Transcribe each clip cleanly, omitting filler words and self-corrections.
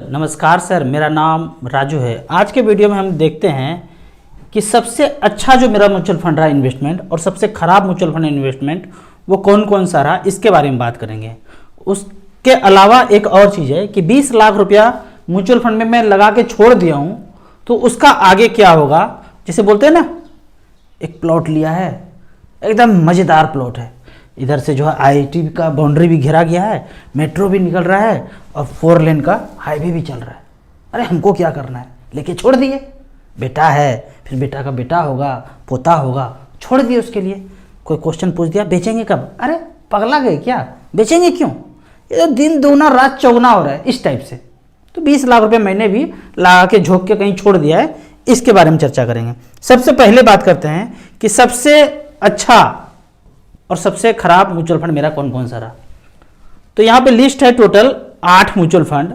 नमस्कार सर, मेरा नाम राजू है। आज के वीडियो में हम देखते हैं कि सबसे अच्छा जो मेरा म्यूचुअल फंड रहा इन्वेस्टमेंट और सबसे खराब म्यूचुअल फंड इन्वेस्टमेंट वो कौन कौन सा रहा, इसके बारे में बात करेंगे। उसके अलावा एक और चीज़ है कि 20 लाख रुपया म्यूचुअल फंड में मैं लगा के छोड़ दिया हूँ, तो उसका आगे क्या होगा। जैसे बोलते हैं ना, एक प्लॉट लिया है, एकदम मज़ेदार प्लॉट है, इधर से जो है IIT का बाउंड्री भी घेरा गया है, मेट्रो भी निकल रहा है और 4 लेन का हाईवे भी चल रहा है। अरे हमको क्या करना है, लेके छोड़ दिए। बेटा है, फिर बेटा का बेटा होगा, पोता होगा, छोड़ दिए उसके लिए। कोई क्वेश्चन पूछ दिया बेचेंगे कब, अरे पगला गए क्या, बेचेंगे क्यों, ये तो दिन दूना रात चौगुना हो रहा है, इस टाइप से। तो 20 लाख रुपये मैंने भी लगा के झोंक के कहीं छोड़ दिया है, इसके बारे में चर्चा करेंगे। सबसे पहले बात करते हैं कि सबसे अच्छा और सबसे खराब म्यूचुअल फंड मेरा कौन कौन सा रहा। तो यहाँ पे लिस्ट है टोटल 8 म्यूचुअल फंड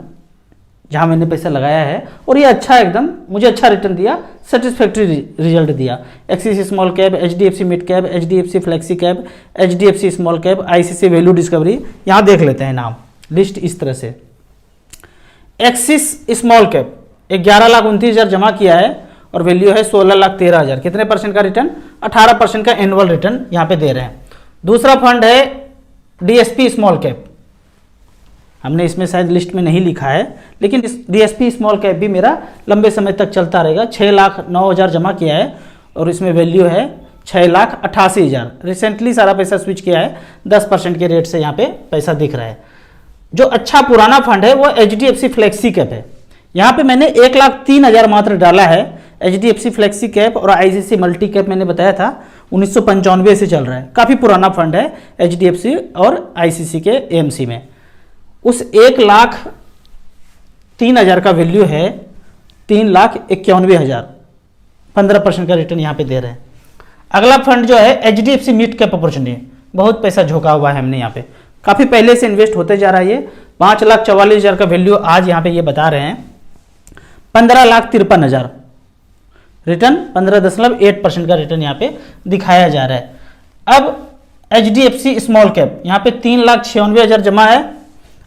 जहाँ मैंने पैसा लगाया है और ये अच्छा एकदम मुझे अच्छा रिटर्न दिया, सेटिस्फैक्ट्री रिजल्ट दिया। Axis small cap, HDFC mid cap, HDFC flexi cap, HDFC small cap, ICICI value discovery. यहाँ देख लेते हैं नाम, लिस्ट इस तरह से। एक्सिस स्मॉल कैप 11,29,000 जमा किया है और वैल्यू है 16,13,000। कितने परसेंट का रिटर्न? 18% का एनुअल रिटर्न यहाँ पे दे रहे हैं। दूसरा फंड है DSP स्मॉल कैप, हमने इसमें शायद लिस्ट में नहीं लिखा है, लेकिन इस DSP स्मॉल कैप भी मेरा लंबे समय तक चलता रहेगा। 6,09,000 जमा किया है और इसमें वैल्यू है 6,88,000। रिसेंटली सारा पैसा स्विच किया है, 10% के रेट से यहाँ पे पैसा दिख रहा है। जो अच्छा पुराना फंड है वो HDFC फ्लेक्सी कैप है। यहाँ पे मैंने 1,03,000 मात्र डाला है। HDFC फ्लेक्सी कैप और ICICI मल्टी कैप मैंने बताया था 1995 से चल रहा है, काफ़ी पुराना फंड है HDFC और ICICI के AMC में। उस 1,03,000 का वैल्यू है 3,91,000, 15% का रिटर्न यहाँ पे दे रहे हैं। अगला फंड जो है HDFC मिड कैप अपॉर्चुनिटी, बहुत पैसा झोंका हुआ है हमने यहाँ पे, काफ़ी पहले से इन्वेस्ट होते जा रहा है। ये 5,44,000 का वैल्यू आज यहाँ पे ये बता रहे हैं। 15,53,000 रिटर्न, 15.8% का रिटर्न यहाँ पे दिखाया जा रहा है। अब HDFC स्मॉल कैप यहाँ पे 3,96,000 जमा है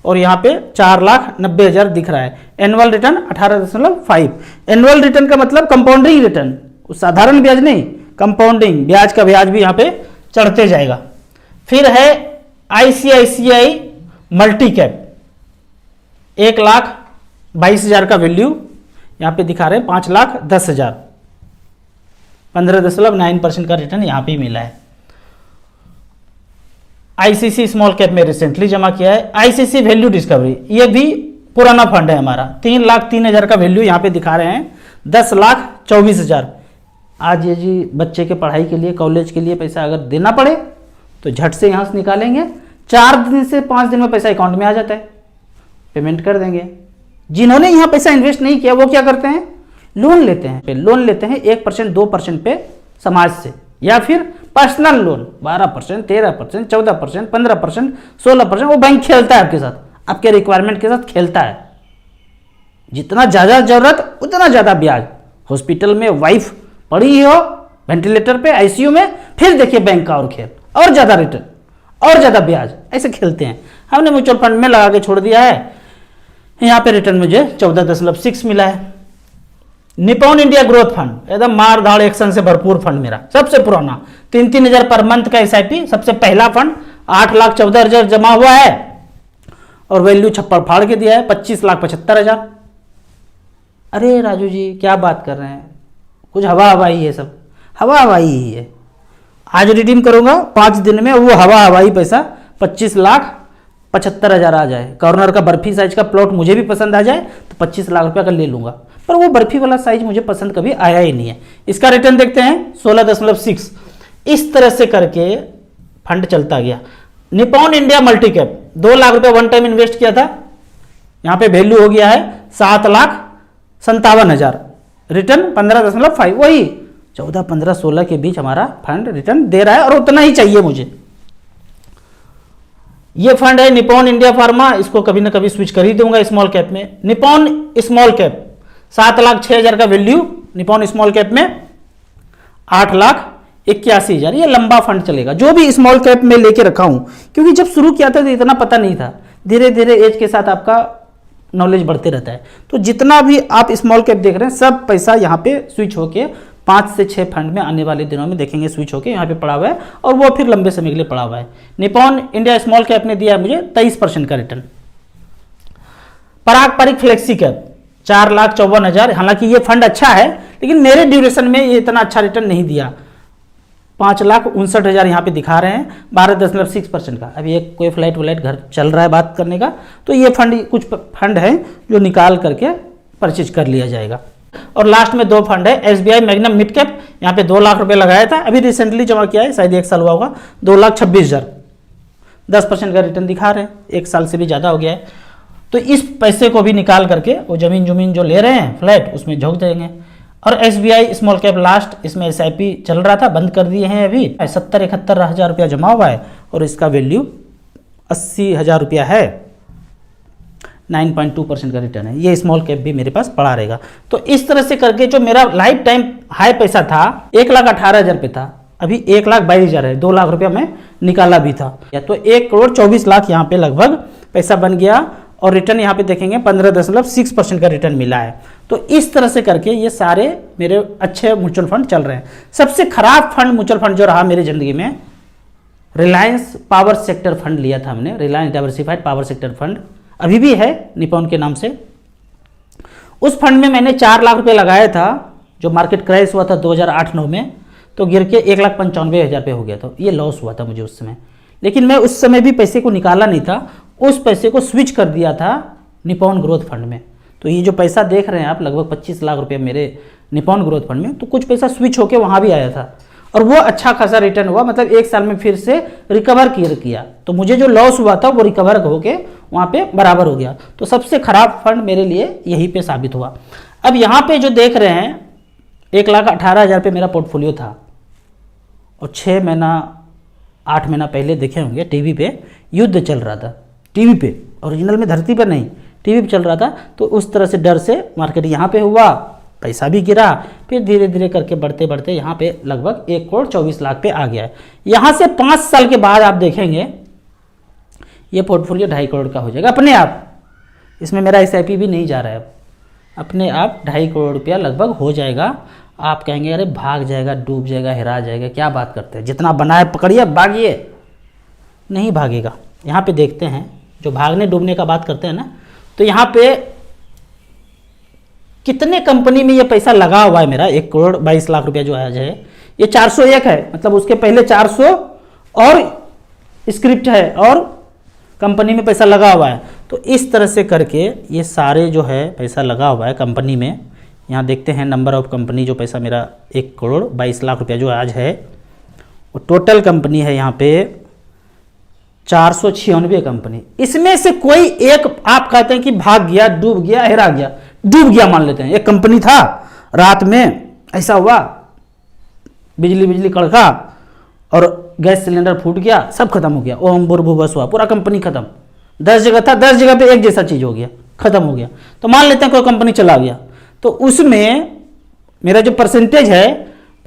और यहाँ पे 4,90,000 दिख रहा है। Annual return 18.5। एनुअल रिटर्न का मतलब कंपाउंडिंग रिटर्न, साधारण ब्याज नहीं, कंपाउंडिंग ब्याज का ब्याज भी यहाँ पे चढ़ते जाएगा। फिर है ICICI मल्टी कैप, 1,22,000 का वैल्यू यहाँ पे दिखा रहे हैं, 5,10,000, 15.9% का रिटर्न यहाँ पे मिला है। ICICI स्मॉल कैप में रिसेंटली जमा किया है। ICICI वैल्यू डिस्कवरी, ये भी पुराना फंड है हमारा, 3,03,000 का वैल्यू यहाँ पे दिखा रहे हैं, 10,24,000। आज ये जी बच्चे के पढ़ाई के लिए, कॉलेज के लिए पैसा अगर देना पड़े तो झट से यहाँ से निकालेंगे, 4 दिन से 5 दिन में पैसा अकाउंट में आ जाता है, पेमेंट कर देंगे। जिन्होंने यहाँ पैसा इन्वेस्ट नहीं किया वो क्या करते हैं, लोन लेते हैं। लोन लेते हैं 1%, 2% पे समाज से, या फिर पर्सनल लोन 12%, 13%, 14%, 15%, 16%। वो बैंक खेलता है आपके साथ, आपके रिक्वायरमेंट के साथ खेलता है। जितना ज़्यादा जरूरत उतना ज़्यादा ब्याज। हॉस्पिटल में वाइफ पड़ी हो वेंटिलेटर पे, ICU में, फिर देखिए बैंक का और खेल, और ज़्यादा रिटर्न और ज़्यादा ब्याज, ऐसे खेलते हैं। हमने म्यूचुअल फंड में लगा के छोड़ दिया है, यहाँ पे रिटर्न मुझे 14.6 मिला है। निपॉन इंडिया ग्रोथ फंड एकदम मार धाड़ एक्शन से भरपूर फंड, मेरा सबसे पुराना, 3,000 पर मंथ का SIP, सबसे पहला फंड, 8,14,000 जमा हुआ है और वैल्यू छप्पड़ फाड़ के दिया है, 25,75,000। अरे राजू जी क्या बात कर रहे हैं, कुछ हवा हवाई है, सब हवा हवाई ही है। आज रिडीम करूंगा 5 दिन में, वो हवा हवाई पैसा 25,75,000 आ जाए। कॉर्नर का बर्फी साइज का प्लॉट मुझे भी पसंद आ जाए तो 25 लाख रुपया का ले लूंगा, पर वो बर्फी वाला साइज मुझे पसंद कभी आया ही नहीं है। इसका रिटर्न देखते हैं 16.6। इस तरह से करके फंड चलता गया। Nippon India multi cap 2 lakh रुपया वन टाइम इन्वेस्ट किया था, यहाँ पे वैल्यू हो गया है 7,57,000, रिटर्न 15.5। वही 14, 15, 16 के बीच हमारा फंड रिटर्न दे रहा है और उतना ही चाहिए मुझे। ये फंड है निपॉन इंडिया फार्मा, इसको कभी ना कभी स्विच कर ही दूंगा स्मॉल कैप में। निपॉन स्मॉल कैप 7,06,000 का वैल्यू निपॉन स्मॉल कैप में, 8,81,000। ये लंबा फंड चलेगा, जो भी स्मॉल कैप में लेके रखा हूं, क्योंकि जब शुरू किया था तो इतना पता नहीं था। धीरे धीरे एज के साथ आपका नॉलेज बढ़ते रहता है। तो जितना भी आप स्मॉल कैप देख रहे हैं सब पैसा यहाँ पे स्विच होके 5 से 6 फंड में आने वाले दिनों में देखेंगे स्विच होके यहाँ पे पड़ा हुआ है और वो फिर लंबे समय के लिए पड़ा हुआ है। निपॉन इंडिया स्मॉल कैप ने दिया है मुझे 23% का रिटर्न। पारंपरिक फ्लेक्सी कैप 4,54,000, हालांकि ये फंड अच्छा है लेकिन मेरे ड्यूरेशन में ये इतना अच्छा रिटर्न नहीं दिया। 5,59,000 यहाँ पे दिखा रहे हैं, 12.6% का। अभी एक कोई फ्लाइट व्लाइट घर चल रहा है बात करने का, तो ये फंड कुछ फंड है जो निकाल करके परचेज कर लिया जाएगा। और लास्ट में 2 फंड है, एसबीआई मैग्नम मिड कैप, यहाँ पे 2 लाख रुपए लगाया था, अभी रिसेंटली जमा किया है, शायद 1 साल हुआ होगा, 2,26,000, 10% का रिटर्न दिखा रहे हैं, 1 साल से भी ज़्यादा हो गया है। तो इस पैसे को भी निकाल करके वो जमीन जो ले रहे हैं फ्लैट उसमें झोंक देंगे। और एसबीआई स्मॉल कैप लास्ट, इसमें एसआईपी चल रहा था, बंद कर दिए हैं अभी, 70-71 हज़ार रुपया जमा हुआ है और इसका वैल्यू 80,000 रुपया है, 9.2% का रिटर्न है। ये स्मॉल कैप भी मेरे पास पड़ा रहेगा। तो इस तरह से करके जो मेरा लाइफ टाइम हाई पैसा था 1,18,000 पे था, अभी 1,22,000 है, 2 लाख रुपया मैं निकाला भी था, तो 1,24,00,000 यहाँ पे लगभग पैसा बन गया। और रिटर्न यहाँ पे देखेंगे 15.6% का रिटर्न मिला है। तो इस तरह से करके ये सारे मेरे अच्छे म्यूचुअल फंड चल रहे हैं। सबसे खराब फंड म्यूचुअल फंड जो रहा मेरी जिंदगी में, रिलायंस पावर सेक्टर फंड लिया था हमने, Reliance diversified power sector fund, अभी भी है निपॉन के नाम से। उस फंड में मैंने 4 लाख रुपए लगाया था, जो मार्केट क्रैश हुआ था 2008-9 में, तो गिर के 1,95,000 पे हो गया था। ये लॉस हुआ था मुझे उस समय, लेकिन मैं उस समय भी पैसे को निकाला नहीं था, उस पैसे को स्विच कर दिया था निपॉन ग्रोथ फंड में। तो ये जो पैसा देख रहे हैं आप, लगभग 25 लाख रुपए मेरे निपॉन ग्रोथ फंड में, तो कुछ पैसा स्विच होके वहाँ भी आया था और वो अच्छा खासा रिटर्न हुआ, मतलब 1 साल में फिर से रिकवर किया। तो मुझे जो लॉस हुआ था वो रिकवर होके वहाँ पे बराबर हो गया। तो सबसे खराब फंड मेरे लिए यहीं पे साबित हुआ। अब यहाँ पे जो देख रहे हैं 1,18,000 पे मेरा पोर्टफोलियो था और 6 महीना 8 महीना पहले देखे होंगे टीवी पे युद्ध चल रहा था, टीवी पे, ओरिजिनल में धरती पर नहीं, टीवी पे चल रहा था। तो उस तरह से डर से मार्केट यहाँ पे हुआ, पैसा भी गिरा, फिर धीरे धीरे करके बढ़ते बढ़ते यहाँ पे लगभग 1,24,00,000 पे आ गया है। यहाँ से 5 साल के बाद आप देखेंगे ये पोर्टफोलियो 2.5 करोड़ का हो जाएगा अपने आप। इसमें मेरा एसआईपी भी नहीं जा रहा है, अपने आप 2.5 करोड़ रुपया लगभग हो जाएगा। आप कहेंगे अरे भाग जाएगा, डूब जाएगा, हेरा जाएगा, क्या बात करते हैं, जितना बनाए पकड़िए भागिए, नहीं भागेगा। यहाँ पे देखते हैं जो भागने डूबने का बात करते हैं ना, तो यहाँ पे कितने कंपनी में ये पैसा लगा हुआ है मेरा, 1,22,00,000 रुपया जो आज है, ये 401 है, मतलब उसके पहले 400 और स्क्रिप्ट है और कंपनी में पैसा लगा हुआ है। तो इस तरह से करके ये सारे जो है पैसा लगा हुआ है कंपनी में। यहाँ देखते हैं नंबर ऑफ कंपनी, जो पैसा मेरा 1,22,00,000 रुपया जो आज है, वो टोटल कंपनी है यहाँ पे 496 कंपनी। इसमें से कोई एक आप कहते हैं कि भाग गया, डूब गया, हेरा गया, डूब गया मान लेते हैं। एक कंपनी था, रात में ऐसा हुआ, बिजली कड़का और गैस सिलेंडर फूट गया, सब खत्म हो गया, ओम भूर्भुवः हुआ, पूरा कंपनी खत्म। 10 जगह था, 10 जगह पे एक जैसा चीज हो गया, खत्म हो गया। तो मान लेते हैं कोई कंपनी चला गया, तो उसमें मेरा जो परसेंटेज है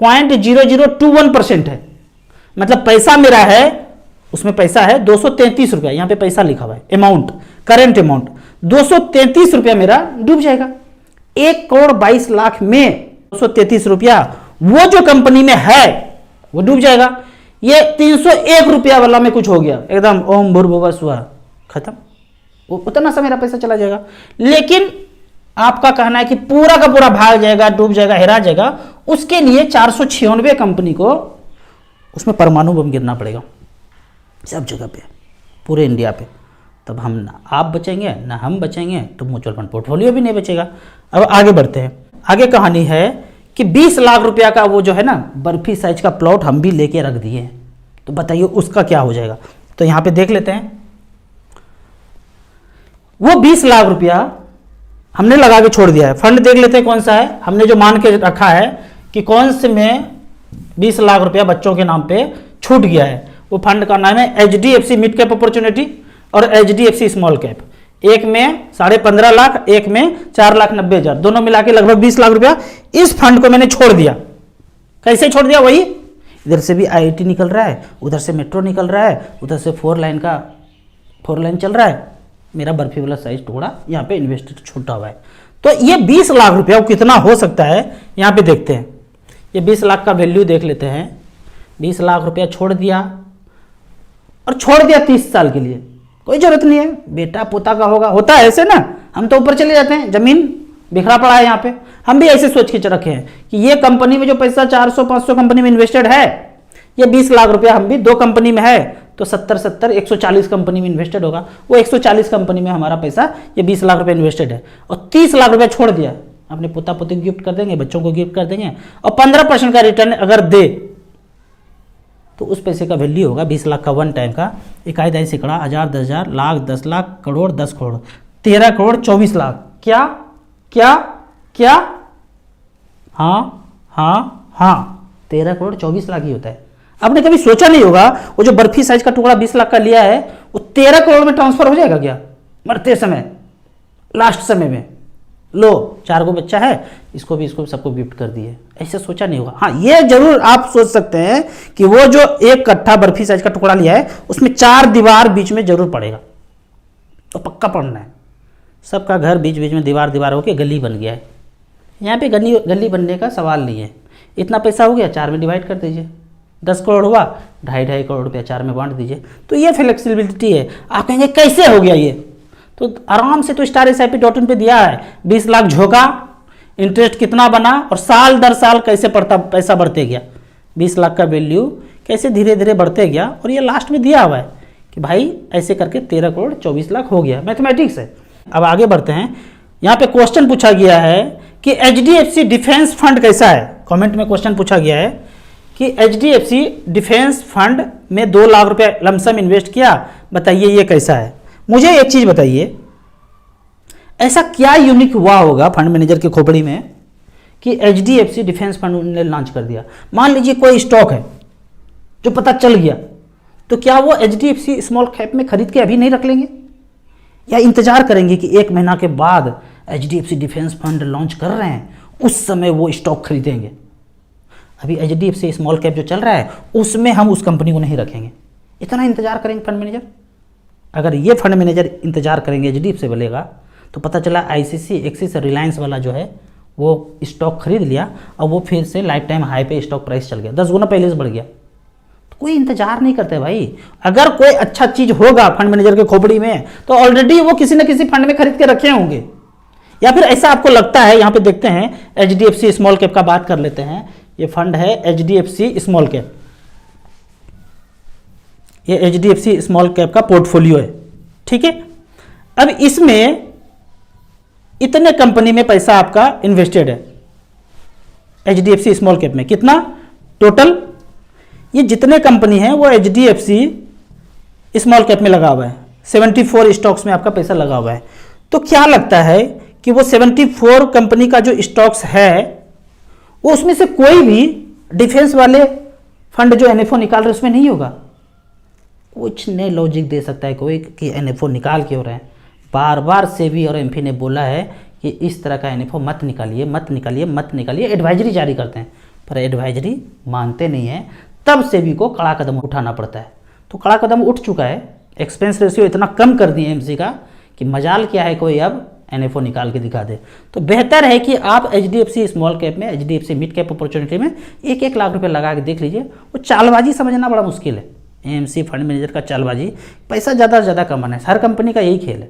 0.0021% है, मतलब पैसा मेरा है, उसमें पैसा है 233 रुपया, यहाँ पे पैसा लिखा हुआ है, अमाउंट, करेंट अमाउंट 233 रुपया मेरा डूब जाएगा। 1,22,00,000 में 233 रुपया वो जो कंपनी में है वो डूब जाएगा। ये 301 रुपया वाला में कुछ हो गया, एकदम ओम भूर्भुवः स्वः, खत्म, वो उतना सा मेरा पैसा चला जाएगा। लेकिन आपका कहना है कि पूरा का पूरा भाग जाएगा, डूब जाएगा, हेरा जाएगा, उसके लिए 496 कंपनी को उसमें परमाणु बम गिरना पड़ेगा सब जगह पे, पूरे इंडिया पे, तब हम ना आप बचेंगे ना हम बचेंगे, तो म्यूचुअल फंड पोर्टफोलियो भी नहीं बचेगा। अब आगे बढ़ते हैं। आगे कहानी है कि 20 लाख रुपया का वो जो है ना बर्फी साइज का प्लॉट हम भी लेके रख दिए हैं, तो बताइए उसका क्या हो जाएगा। तो यहाँ पे देख लेते हैं, वो 20 लाख रुपया हमने लगा के छोड़ दिया है। फंड देख लेते हैं कौन सा है, हमने जो मान के रखा है कि कौन से में 20 लाख रुपया बच्चों के नाम पे छूट गया है। वो फंड का नाम है HDFC मिड कैप अपॉर्चुनिटी और HDFC स्मॉल कैप। एक में 15.5 लाख, एक में 4,90,000, दोनों मिला के लगभग 20 लाख रुपया इस फंड को मैंने छोड़ दिया। कैसे छोड़ दिया, वही इधर से भी IIT निकल रहा है, उधर से मेट्रो निकल रहा है, उधर से 4 लाइन चल रहा है, मेरा बर्फी वाला साइज टुकड़ा यहाँ पे इन्वेस्टेड छूटा हुआ है। तो ये 20 लाख रुपया कितना हो सकता है यहाँ पे देखते हैं। ये 20 लाख का वैल्यू देख लेते हैं। 20 लाख रुपया छोड़ दिया और छोड़ दिया 30 साल के लिए, कोई जरूरत नहीं है, बेटा पोता का होगा, होता है ऐसे ना। हम तो ऊपर चले जाते हैं, जमीन बिखरा पड़ा है यहाँ पे। हम भी ऐसे सोच के रखे हैं कि ये कंपनी में जो पैसा 400-500 कंपनी में इन्वेस्टेड है, ये 20 लाख रुपया हम भी 2 कंपनी में है तो 70-70 140 कंपनी में इन्वेस्टेड होगा। वो 140 कंपनी में हमारा पैसा ये 20 लाख रुपया इन्वेस्टेड है और 30 लाख रुपया छोड़ दिया, अपने पोता पोती को गिफ्ट कर देंगे, बच्चों को गिफ्ट कर देंगे और 15% का रिटर्न अगर दे तो उस पैसे का वैल्यू होगा 20 लाख का वन टाइम का। इकाई दहाई सैकड़ा, हजार, 10,000, लाख, 10 लाख, करोड़, 10 करोड़, 13 करोड़ 24 लाख। क्या क्या क्या? हाँ हाँ हाँ, 13 करोड़ 24 लाख ही होता है। आपने कभी सोचा नहीं होगा वो जो बर्फी साइज का टुकड़ा 20 लाख का लिया है वो 13 करोड़ में ट्रांसफर हो जाएगा क्या मरते समय, लास्ट समय में? लो 4 गो बच्चा है, इसको सबको गिफ्ट कर दिए, ऐसे सोचा नहीं होगा। हाँ, ये जरूर आप सोच सकते हैं कि वो जो 1 कट्ठा बर्फी साइज का टुकड़ा लिया है उसमें 4 दीवार बीच में जरूर पड़ेगा, तो पक्का पड़ना है। सबका घर बीच बीच में दीवार होके गली बन गया है। यहाँ पे गली बनने का सवाल नहीं है। इतना पैसा हो गया, 4 में डिवाइड कर दीजिए, 10 करोड़ हुआ, 2.5 करोड़ रुपया 4 में बांट दीजिए। तो ये फ्लेक्सिबिलिटी है। आप कहेंगे कैसे हो गया ये? तो आराम से तो StarSIP.in पे दिया है। 20 लाख झोंका, इंटरेस्ट कितना बना और साल दर साल कैसे पैसा बढ़ते गया, 20 लाख का वैल्यू कैसे धीरे धीरे बढ़ते गया। और ये लास्ट में दिया हुआ है कि भाई ऐसे करके 13 करोड़ 24 लाख हो गया। मैथमेटिक्स है। अब आगे बढ़ते हैं। यहाँ पे क्वेश्चन पूछा गया है कि HDFC डिफेंस फंड कैसा है। कमेंट में क्वेश्चन पूछा गया है कि HDFC डिफेंस फंड में 2 लाख रुपया लमसम इन्वेस्ट किया, बताइए ये कैसा है। मुझे एक चीज बताइए, ऐसा क्या यूनिक हुआ होगा फंड मैनेजर के खोपड़ी में कि HDFC डिफेंस फंड ने लॉन्च कर दिया। मान लीजिए कोई स्टॉक है जो पता चल गया, तो क्या वो HDFC स्मॉल कैप में खरीद के अभी नहीं रख लेंगे या इंतजार करेंगे कि 1 महीना के बाद HDFC डिफेंस फंड लॉन्च कर रहे हैं उस समय वो स्टॉक खरीदेंगे? अभी HDFC स्मॉल कैप जो चल रहा है उसमें हम उस कंपनी को नहीं रखेंगे। इतना इंतजार करेंगे फंड मैनेजर? अगर ये फंड मैनेजर इंतजार करेंगे HDFC बोलेगा तो पता चला ICC, एक्सिस, रिलायंस वाला जो है वो स्टॉक खरीद लिया और वो फिर से लाइफ टाइम हाई पे स्टॉक प्राइस चल गया, 10 गुना पहले से बढ़ गया। तो कोई इंतजार नहीं करते भाई। अगर कोई अच्छा चीज होगा फंड मैनेजर के खोपड़ी में तो ऑलरेडी वो किसी न किसी फंड में खरीद के रखे होंगे। या फिर ऐसा आपको लगता है? यहाँ पे देखते हैं HDFC स्मॉल कैप का बात कर लेते हैं। ये फंड है HDFC स्मॉल कैप, ये HDFC स्मॉल कैप का पोर्टफोलियो है, ठीक है। अब इसमें इतने कंपनी में पैसा आपका इन्वेस्टेड है HDFC स्मॉल कैप में। कितना टोटल? ये जितने कंपनी है वो HDFC स्मॉल कैप में लगा हुआ है। 74 स्टॉक्स में आपका पैसा लगा हुआ है। तो क्या लगता है कि वो 74 कंपनी का जो स्टॉक्स है वो उसमें से कोई भी डिफेंस वाले फंड जो NFO निकाल रहे उसमें नहीं होगा? कुछ नए लॉजिक दे सकता है कोई कि NFO निकाल क्यों रहे हैं। बार बार सेबी और एमपी ने बोला है कि इस तरह का NFO मत निकालिए, मत निकालिए, मत निकालिए। एडवाइजरी जारी करते हैं पर एडवाइजरी मानते नहीं है, तब सेबी को कड़ा कदम उठाना पड़ता है। तो कड़ा कदम उठ चुका है। एक्सपेंस रेशियो इतना कम कर दिए एमसी का कि मजाल क्या है कोई अब NFO निकाल के दिखा दे। तो बेहतर है कि आप HDFC स्मॉल कैप में, HDFC मिड कैप अपॉर्चुनिटी में 1-1 लाख रुपए लगा के देख लीजिए। वो चालबाजी समझना बड़ा मुश्किल है। एमसी फंड मैनेजर का चालबाजी, पैसा ज़्यादा से ज़्यादा कमाना है, हर कंपनी का यही खेल है।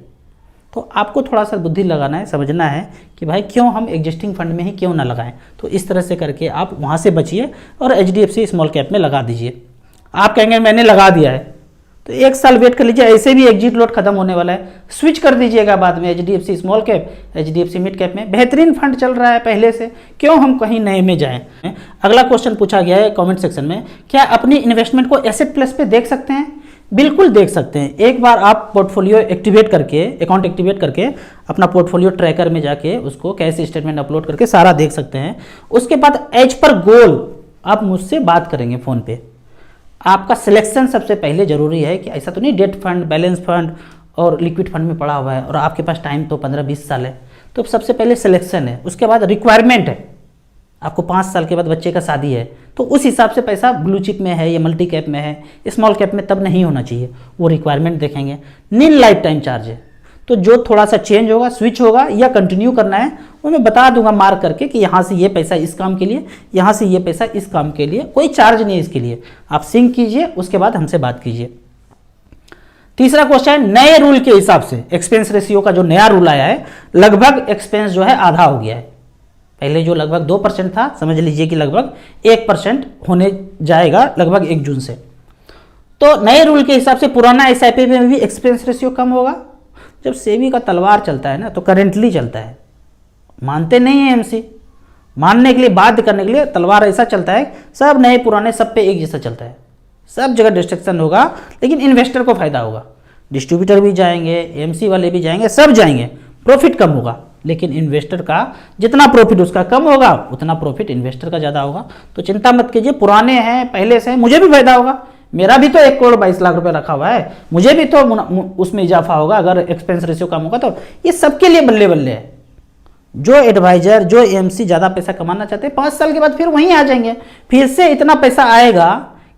तो आपको थोड़ा सा बुद्धि लगाना है, समझना है कि भाई क्यों हम एग्जिस्टिंग फंड में ही क्यों ना लगाएं। तो इस तरह से करके आप वहाँ से बचिए और HDFC स्मॉल कैप में लगा दीजिए। आप कहेंगे मैंने लगा दिया है, तो 1 साल वेट कर लीजिए, ऐसे भी एग्जिट लोड खत्म होने वाला है, स्विच कर दीजिएगा बाद में HDFC small cap, HDFC mid cap में। बेहतरीन फंड चल रहा है पहले से, क्यों हम कहीं नए में जाएं। अगला क्वेश्चन पूछा गया है कमेंट सेक्शन में, क्या अपनी इन्वेस्टमेंट को एसेट प्लस पे देख सकते हैं? बिल्कुल देख सकते हैं। एक बार आप पोर्टफोलियो एक्टिवेट करके, अकाउंट एक्टिवेट करके अपना पोर्टफोलियो ट्रैकर में जाके उसको कैश स्टेटमेंट अपलोड करके सारा देख सकते हैं। उसके बाद एज पर गोल आप मुझसे बात करेंगे फ़ोन पे। आपका सिलेक्शन सबसे पहले जरूरी है कि ऐसा तो नहीं डेट फंड, बैलेंस फंड और लिक्विड फंड में पड़ा हुआ है और आपके पास टाइम तो 15-20 साल है। तो सबसे पहले सिलेक्शन है, उसके बाद रिक्वायरमेंट है। आपको 5 साल के बाद बच्चे का शादी है तो उस हिसाब से पैसा ब्लू चिप में है या मल्टी कैप में है, स्मॉल कैप में तब नहीं होना चाहिए। वो रिक्वायरमेंट देखेंगे। नील लाइफ टाइम चार्ज है, तो जो थोड़ा सा चेंज होगा, स्विच होगा या कंटिन्यू करना है वो मैं बता दूंगा मार्क करके कि यहाँ से ये पैसा इस काम के लिए, यहाँ से ये पैसा इस काम के लिए। कोई चार्ज नहीं है इसके लिए, आप सिंक कीजिए, उसके बाद हमसे बात कीजिए। तीसरा क्वेश्चन, नए रूल के हिसाब से एक्सपेंस रेशियो का जो नया रूल आया है, लगभग एक्सपेंस जो है आधा हो गया है। पहले जो लगभग 2% था, समझ लीजिए कि लगभग 1% होने जाएगा लगभग 1 जून से। तो नए रूल के हिसाब से पुराना एसआईपी में भी एक्सपेंस रेशियो कम होगा। जब सेबी का तलवार चलता है ना, तो करेंटली चलता है, मानते नहीं है एमसी, मानने के लिए, बाध्य करने के लिए तलवार ऐसा चलता है, सब नए पुराने सब पे एक जैसा चलता है, सब जगह डिस्ट्रक्शन होगा, लेकिन इन्वेस्टर को फायदा होगा। डिस्ट्रीब्यूटर भी जाएंगे, एमसी वाले भी जाएंगे, सब जाएंगे, प्रॉफिट कम होगा, लेकिन इन्वेस्टर का जितना प्रॉफिट उसका कम होगा उतना प्रॉफिट इन्वेस्टर का ज़्यादा होगा। तो चिंता मत कीजिए, पुराने हैं, पहले से हैं, मुझे भी फायदा होगा, मेरा भी तो 1 करोड़ 22 लाख रुपए रखा हुआ है, मुझे भी तो उसमें इजाफा होगा अगर एक्सपेंस रेशियो कम होगा। तो ये सबके लिए बल्ले बल्ले है। जो एडवाइजर, जो एमसी ज़्यादा पैसा कमाना चाहते हैं, 5 साल के बाद फिर वहीं आ जाएंगे, फिर से इतना पैसा आएगा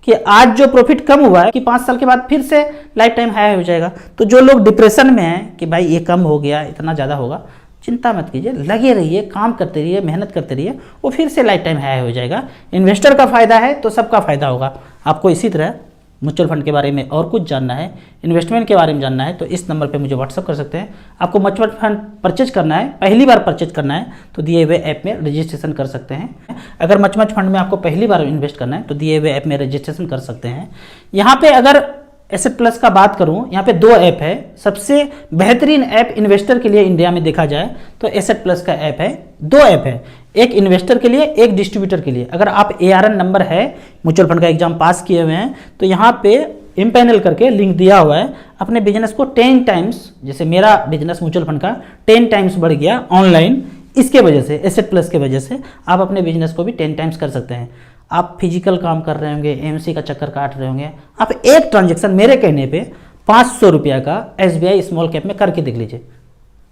कि आज जो प्रॉफिट कम हुआ है कि 5 साल के बाद फिर से लाइफ टाइम हाई हो जाएगा। तो जो लोग डिप्रेशन में हैं कि भाई ये कम हो गया, इतना ज़्यादा होगा, चिंता मत कीजिए, लगे रहिए, काम करते रहिए, मेहनत करते रहिए, वो फिर से लाइफ टाइम हाई हो जाएगा। इन्वेस्टर का फायदा है तो सबका फायदा होगा। आपको इसी तरह म्यूचुअल फंड के बारे में और कुछ जानना है, इन्वेस्टमेंट के बारे में जानना है, तो इस नंबर पे मुझे व्हाट्सअप कर सकते हैं। आपको म्यूचुअल फंड परचेज करना है, पहली बार परचेज करना है, तो दिए हुए ऐप में रजिस्ट्रेशन कर सकते हैं। अगर म्यूचुअल फंड में आपको पहली बार इन्वेस्ट करना है तो दिए हुए ऐप में रजिस्ट्रेशन कर सकते हैं। यहाँ पे अगर एसेट प्लस का बात करूं, यहाँ पे 2 ऐप है। सबसे बेहतरीन ऐप इन्वेस्टर के लिए इंडिया में देखा जाए तो एसेट प्लस का ऐप है। 2 ऐप है, एक इन्वेस्टर के लिए, एक डिस्ट्रीब्यूटर के लिए। अगर आप ARN नंबर है, म्यूचुअल फंड का एग्जाम पास किए हुए हैं, तो यहाँ पे इम्पैनल करके लिंक दिया हुआ है। अपने बिजनेस को 10 टाइम्स, जैसे मेरा बिजनेस म्यूचुअल फंड का 10 टाइम्स बढ़ गया ऑनलाइन, इसके वजह से, एसेट प्लस के वजह से आप अपने बिजनेस को भी 10 टाइम्स कर सकते हैं। आप फिजिकल काम कर रहे होंगे, एमसी का चक्कर काट रहे होंगे, आप एक ट्रांजेक्शन मेरे कहने पे 500 रुपया का SBI स्मॉल कैप में करके देख लीजिए।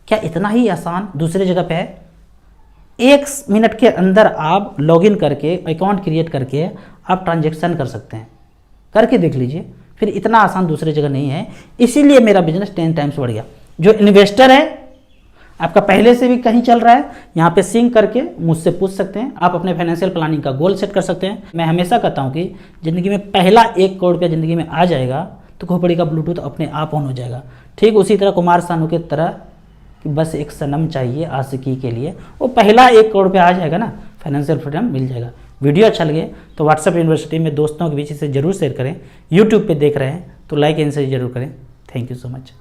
क्या इतना ही आसान दूसरे जगह पे है? 1 मिनट के अंदर आप लॉगिन करके, अकाउंट क्रिएट करके आप ट्रांजेक्शन कर सकते हैं, करके देख लीजिए। फिर इतना आसान दूसरी जगह नहीं है, इसीलिए मेरा बिजनेस 10 टाइम्स बढ़ गया। जो इन्वेस्टर है, आपका पहले से भी कहीं चल रहा है, यहाँ पे सिंक करके मुझसे पूछ सकते हैं। आप अपने फाइनेंशियल प्लानिंग का गोल सेट कर सकते हैं। मैं हमेशा कहता हूँ कि ज़िंदगी में पहला 1 करोड़ रुपया ज़िंदगी में आ जाएगा तो खोपड़ी का ब्लूटूथ अपने आप ऑन हो जाएगा। ठीक उसी तरह कुमार सानू की तरह कि बस एक सनम चाहिए आशिकी के लिए, वो पहला 1 करोड़ रुपया आ जाएगा ना, फाइनेंशियल फ्रीडम मिल जाएगा। वीडियो अच्छा लगे तो व्हाट्सएप यूनिवर्सिटी में दोस्तों के बीच इसे जरूर शेयर करें। यूट्यूब पर देख रहे हैं तो लाइक एंड शेयर जरूर करें। Thank you so much.